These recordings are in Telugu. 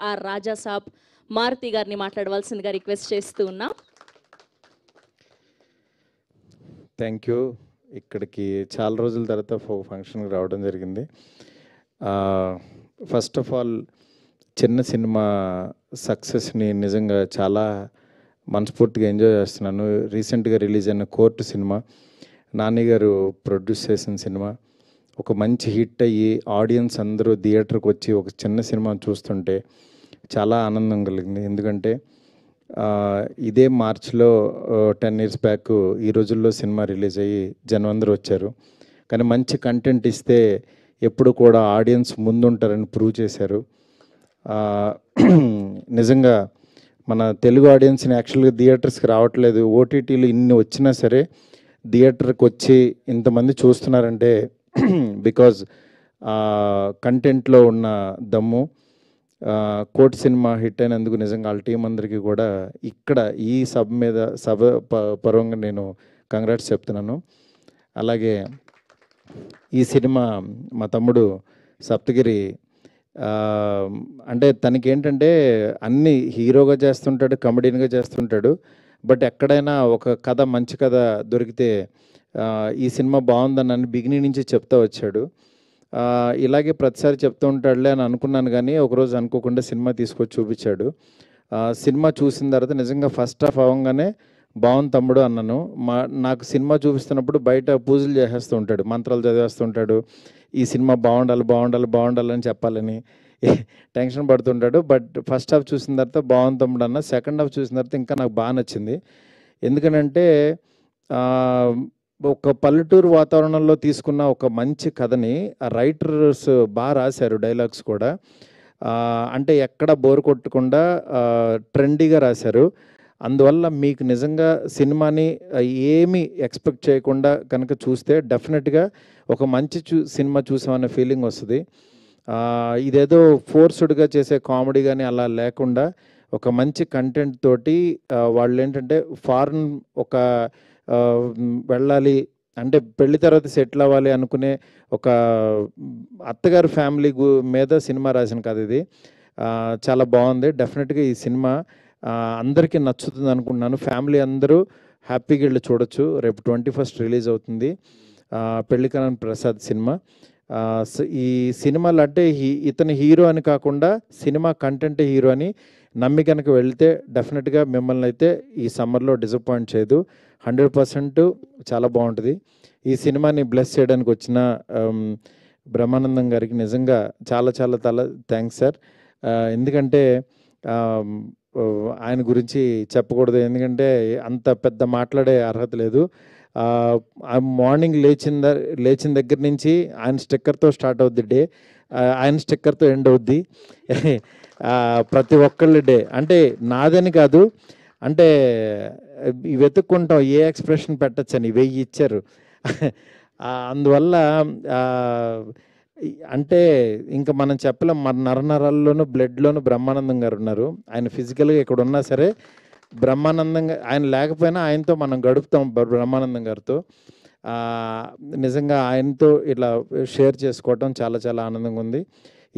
ఆర్ రాజా సాబ్ మారుతి గారిని మాట్లాడవలసిందిగా రిక్వెస్ట్ చేస్తూ ఉన్నా. Thank you. ఇక్కడికి చాలా రోజుల తర్వాత ఫంక్షన్కి రావడం జరిగింది. ఫస్ట్ ఆఫ్ ఆల్ చిన్న సినిమా సక్సెస్ని నిజంగా చాలా మనస్ఫూర్తిగా ఎంజాయ్ చేస్తున్నాను. రీసెంట్గా రిలీజ్ అయిన కోర్టు సినిమా నాని గారు ప్రొడ్యూస్ చేసిన సినిమా ఒక మంచి హిట్ అయ్యి ఆడియన్స్ అందరూ థియేటర్కి వచ్చి ఒక చిన్న సినిమాని చూస్తుంటే చాలా ఆనందం కలిగింది. ఎందుకంటే ఇదే మార్చ్లో 10 years బ్యాక్ ఈ రోజుల్లో సినిమా రిలీజ్ అయ్యి జనం అందరూ వచ్చారు. కానీ మంచి కంటెంట్ ఇస్తే ఎప్పుడు కూడా ఆడియన్స్ ముందుంటారని ప్రూవ్ చేశారు. నిజంగా మన తెలుగు ఆడియన్స్ని యాక్చువల్గా థియేటర్స్కి రావట్లేదు, ఓటీటీలు ఇన్ని వచ్చినా సరే థియేటర్కి వచ్చి ఇంతమంది చూస్తున్నారంటే బికాజ్ కంటెంట్లో ఉన్న దమ్ము. కోర్ట్ సినిమా హిట్ అయినందుకు నిజంగా వాళ్ళ టీం అందరికీ కూడా ఇక్కడ ఈ సభ పరంగా నేను కంగ్రాట్స్ చెప్తున్నాను. అలాగే ఈ సినిమా మా తమ్ముడు సప్తగిరి అంటే తనకి ఏంటంటే అన్ని హీరోగా చేస్తుంటాడు, కమెడీన్గా చేస్తుంటాడు. బట్ ఎక్కడైనా ఒక కథ మంచి కథ దొరికితే ఈ సినిమా బాగుందని బిగినింగ్ నుంచి చెప్తా వచ్చాడు. ఇలాగే ప్రతిసారి చెప్తూ ఉంటాడులే అని అనుకున్నాను, కానీ ఒకరోజు అనుకోకుండా సినిమా తీసుకొచ్చి చూపించాడు. సినిమా చూసిన తర్వాత నిజంగా ఫస్ట్ హాఫ్ అవ్వగానే బాగుంది తమ్ముడు అన్నాను. నాకు సినిమా చూపిస్తున్నప్పుడు బయట పూజలు చేసేస్తూ ఉంటాడు, మంత్రాలు చదివేస్తుంటాడు, ఈ సినిమా బాగుండాలని చెప్పాలని టెన్షన్ పడుతుంటాడు. బట్ ఫస్ట్ హాఫ్ చూసిన తర్వాత బాగుంది తమ్ముడు అన్న. సెకండ్ హాఫ్ చూసిన తర్వాత ఇంకా నాకు బాగా నచ్చింది. ఎందుకనంటే ఒక పల్లెటూరు వాతావరణంలో తీసుకున్న ఒక మంచి కథని రైటర్స్ బాగా రాశారు, డైలాగ్స్ కూడా. అంటే ఎక్కడ బోర్ కొట్టకుండా ట్రెండీగా రాశారు. అందువల్ల మీకు నిజంగా సినిమాని ఏమీ ఎక్స్పెక్ట్ చేయకుండా కనుక చూస్తే డెఫినెట్గా ఒక మంచి సినిమా చూసామనే ఫీలింగ్ వస్తుంది. ఇదేదో ఫోర్స్డ్గా చేసే కామెడీ కానీ అలా లేకుండా ఒక మంచి కంటెంట్ తోటి వాళ్ళు ఏంటంటే ఫారెన్ ఒక వెళ్ళాలి అంటే పెళ్లి తర్వాత సెటిల్ అవ్వాలి అనుకునే ఒక అత్తగారు ఫ్యామిలీ మీద సినిమా రాసిన కథ ఇది. చాలా బాగుంది. డెఫినెట్గా ఈ సినిమా అందరికీ నచ్చుతుంది అనుకుంటున్నాను. ఫ్యామిలీ అందరూ హ్యాపీగా వెళ్ళి చూడొచ్చు. రేపు 21st రిలీజ్ అవుతుంది పెళ్లికరణ్ ప్రసాద్ సినిమా. ఈ సినిమాలు అంటే ఇతని హీరో అని కాకుండా సినిమా కంటెంటే హీరో అని నమ్మి కనుక వెళ్తే డెఫినెట్గా మిమ్మల్ని అయితే ఈ సమ్మర్లో డిసప్పాయింట్ చేయదు. 100% చాలా బాగుంటుంది. ఈ సినిమాని బ్లెస్ చేయడానికి వచ్చిన బ్రహ్మానందం గారికి నిజంగా చాలా థ్యాంక్స్ సార్. ఎందుకంటే ఆయన గురించి చెప్పకూడదు, ఎందుకంటే అంత పెద్ద మాట్లాడే అర్హత లేదు. మార్నింగ్ లేచిన దగ్గర నుంచి ఆయన స్టిక్కర్తో స్టార్ట్ అవుద్ది డే, ఆయన స్టిక్కర్తో ఎండ్ అవుద్ది ప్రతి ఒక్కళ్ళ డే. అంటే నాదని కాదు, అంటే వెతుక్కుంటాం ఏ ఎక్స్ప్రెషన్ పెట్టచ్చని 1000 ఇచ్చారు. అందువల్ల అంటే ఇంకా మనం చెప్పలేం. మన నరనరాల్లోనూ బ్లడ్లోనూ బ్రహ్మానందం గారు ఉన్నారు. ఆయన ఫిజికల్గా ఇక్కడ ఉన్నా సరే బ్రహ్మానందంగా ఆయన లేకపోయినా ఆయనతో మనం గడుపుతాం బ్రహ్మానందం గారితో. నిజంగా ఆయనతో ఇట్లా షేర్ చేసుకోవటం చాలా ఆనందంగా ఉంది.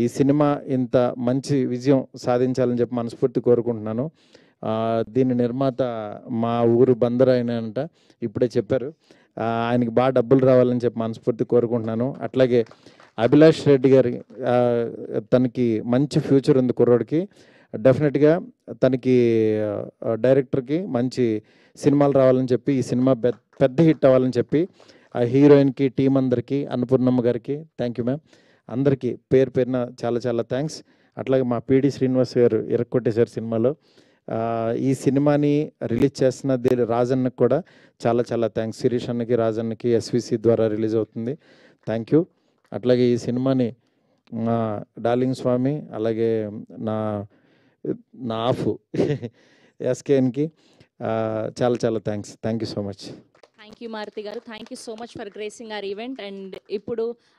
ఈ సినిమా ఇంత మంచి విజయం సాధించాలని చెప్పి మనస్ఫూర్తి కోరుకుంటున్నాను. దీని నిర్మాత మా ఊరు బందర్ అయినంట, ఇప్పుడే చెప్పారు. ఆయనకి బాగా డబ్బులు రావాలని చెప్పి మనస్ఫూర్తి కోరుకుంటున్నాను. అట్లాగే అభిలాష్ రెడ్డి గారి తనకి మంచి ఫ్యూచర్ ఉంది కుర్రోడికి. డెఫినెట్గా తనకి డైరెక్టర్కి మంచి సినిమాలు రావాలని చెప్పి ఈ సినిమా పెద్ద హిట్ అవ్వాలని చెప్పి ఆ హీరోయిన్కి టీం అందరికీ అన్నపూర్ణమ్మ గారికి థ్యాంక్ యూ మ్యామ్. అందరికీ పేరున చాలా థ్యాంక్స్. అట్లాగే మా పిడి శ్రీనివాస్ గారు ఇరక్కొట్టేశారు సినిమాలో. ఈ సినిమాని రిలీజ్ చేస్తున్న రాజన్నకి కూడా చాలా థ్యాంక్స్. శిరీష్ అన్నకి, రాజన్నకి ఎస్విసి ద్వారా రిలీజ్ అవుతుంది. Thank you. అట్లాగే ఈ సినిమాని మా డార్లింగ్ స్వామి, అలాగే నా ఆఫ్ ఎస్కేఎన్కి చాలా thanks. Thank you so much. Thank you Maruthi garu. Thank you so much for gracing our event. And ఇప్పుడు